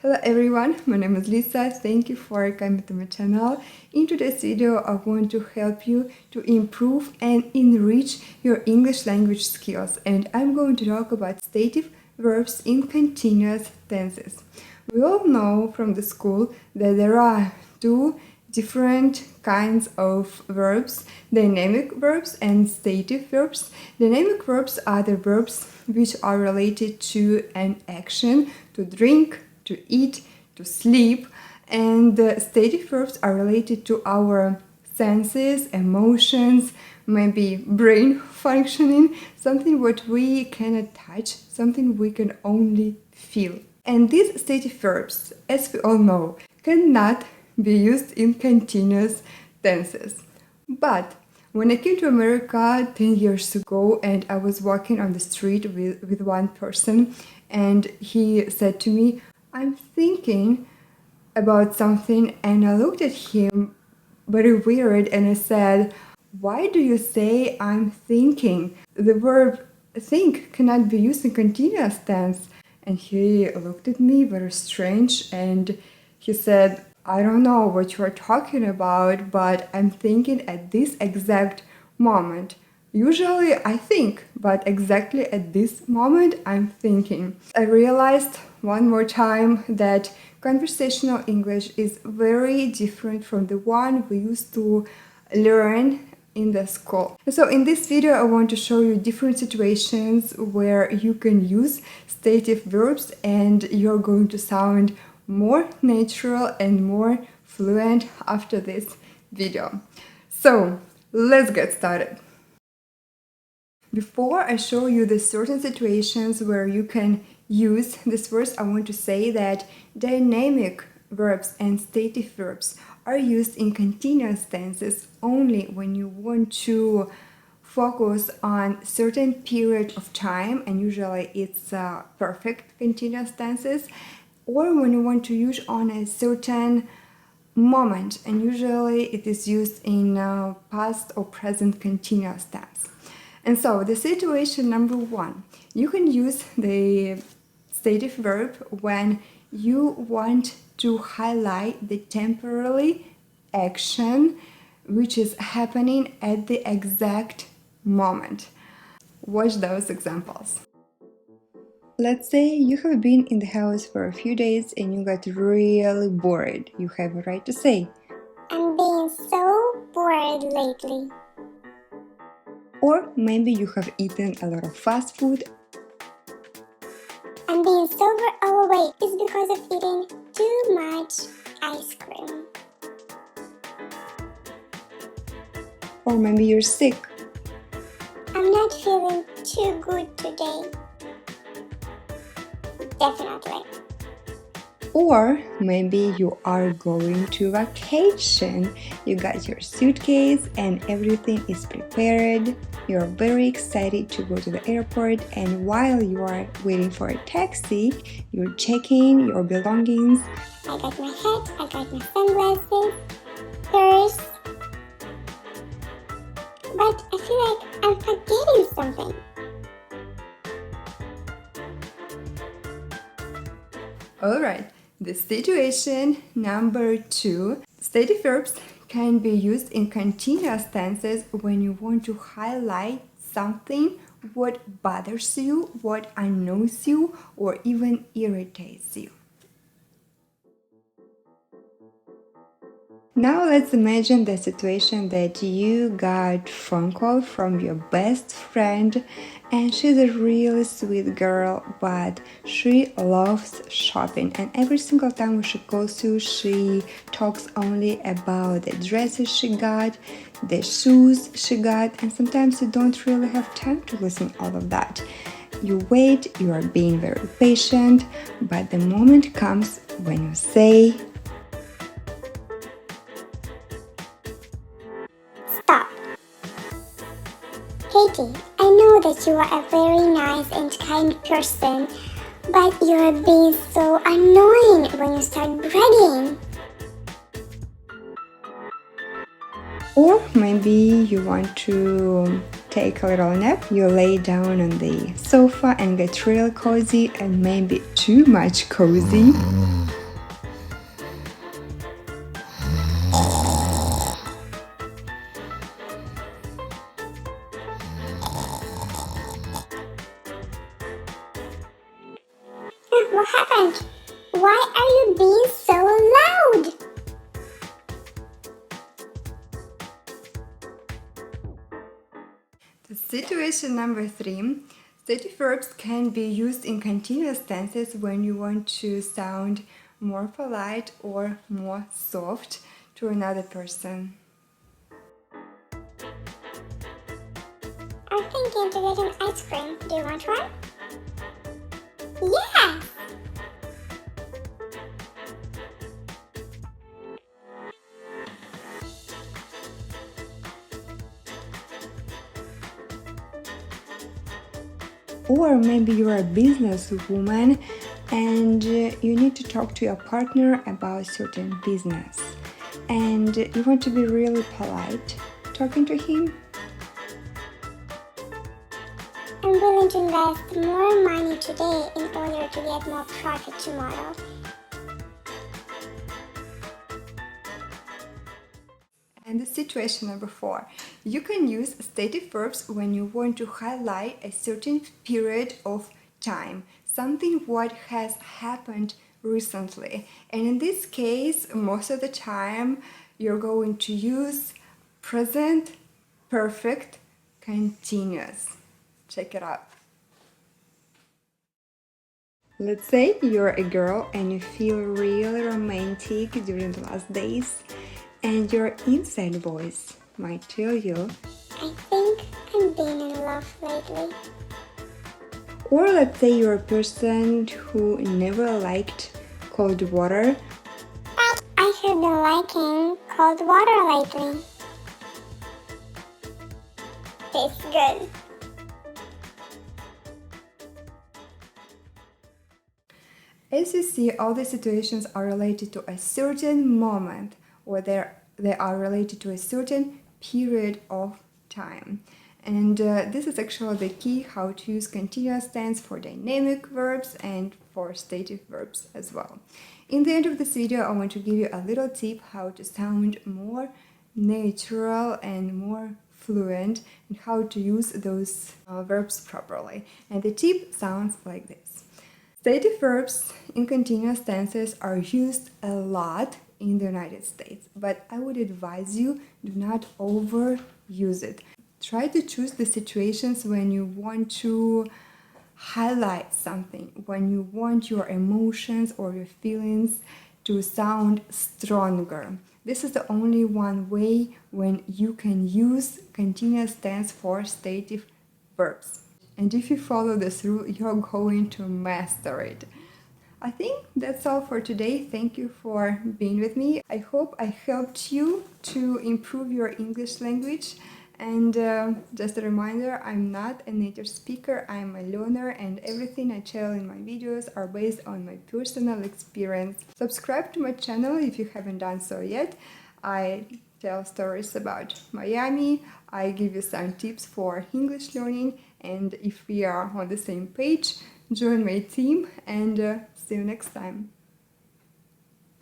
Hello everyone, my name is Lisa. Thank you for coming to my channel. In today's video, I want to help you to improve and enrich your English language skills, and I'm going to talk about stative verbs in continuous tenses. We all know from the school that there are two different kinds of verbs: dynamic verbs and stative verbs. Dynamic verbs are the verbs which are related to an action, to drink, to eat, to sleep, and the stative verbs are related to our senses, emotions, maybe brain functioning, something what we cannot touch, something we can only feel. And these stative verbs, as we all know, cannot be used in continuous tenses. But when I came to America 10 years ago and I was walking on the street with one person, and he said to me, "I'm thinking about something," and I looked at him very weird and I said, "Why do you say I'm thinking? The verb think cannot be used in continuous tense." And he looked at me very strange and he said, "I don't know what you are talking about, but I'm thinking at this exact moment. Usually I think, but exactly at this moment I'm thinking." I realized one more time that conversational English is very different from the one we used to learn in the school. So in this video I want to show you different situations where you can use stative verbs and you're going to sound more natural and more fluent after this video. So let's get started. Before I show you the certain situations where you can use this verb, I want to say that dynamic verbs and stative verbs are used in continuous tenses only when you want to focus on certain period of time, and usually it's perfect continuous tenses, or when you want to use on a certain moment, and usually it is used in past or present continuous tense. And so the situation number one, you can use the stative verb when you want to highlight the temporary action which is happening at the exact moment. Watch those examples. Let's say you have been in the house for a few days and you got really bored. You have a right to say, "I'm being so bored lately." or maybe you have eaten a lot of fast food. "I'm being sober overweight is because of eating too much ice cream." Or maybe you're sick. "I'm not feeling too good today." Definitely. Or maybe you are going to vacation. You got your suitcase and everything is prepared. You're very excited to go to the airport, and while you are waiting for a taxi, you're checking your belongings. I got my hat, I got my sunglasses, purse. But I feel like I'm forgetting something. Alright, the situation number two. Stative verbs can be used in continuous tenses when you want to highlight something what bothers you, what annoys you, or even irritates you. Now let's imagine the situation that you got a phone call from your best friend, and she's a really sweet girl, but she loves shopping, and every single time when she calls you, she talks only about the dresses she got, the shoes she got, and sometimes you don't really have time to listen to all of that. You wait, you are being very patient, but the moment comes when you say, "Stop. Katie, I know that you are a very nice and kind person, but you're being so annoying when you start bragging." Or maybe you want to take a little nap, you lay down on the sofa and get real cozy, and maybe too much cozy. Why are you being so loud? The situation number 3. Stative verbs can be used in continuous tenses when you want to sound more polite or more soft to another person. I'm thinking to get an ice cream. Do you want one? Yes! Or maybe you're a businesswoman and you need to talk to your partner about certain business and you want to be really polite talking to him. I'm willing to invest more money today in order to get more profit tomorrow. And the situation number 4. You can use stative verbs when you want to highlight a certain period of time, something what has happened recently. And in this case, most of the time, you're going to use present perfect continuous. Check it out. Let's say you're a girl and you feel really romantic during the last days, and your inside voice might tell you, I think I'm being in love lately. or let's say you're a person who never liked cold water, But I have been liking cold water lately. Tastes good. As you see, all the situations are related to a certain moment, or they are related to a certain period of time. And this is actually the key how to use continuous tense for dynamic verbs and for stative verbs as well. In the end of this video, I want to give you a little tip how to sound more natural and more fluent and how to use those verbs properly. And the tip sounds like this. Stative verbs in continuous tenses are used a lot in the United States, but I would advise you do not overuse it. Try to choose the situations when you want to highlight something, when you want your emotions or your feelings to sound stronger. This is the only one way when you can use continuous tense for stative verbs. And if you follow this rule, you're going to master it. I think that's all for today. Thank you for being with me. I hope I helped you to improve your English language. And just a reminder, I'm not a native speaker, I'm a learner, and everything I tell in my videos are based on my personal experience. Subscribe to my channel if you haven't done so yet. I tell stories about Miami, I give you some tips for English learning, and if we are on the same page, join my team and see you next time.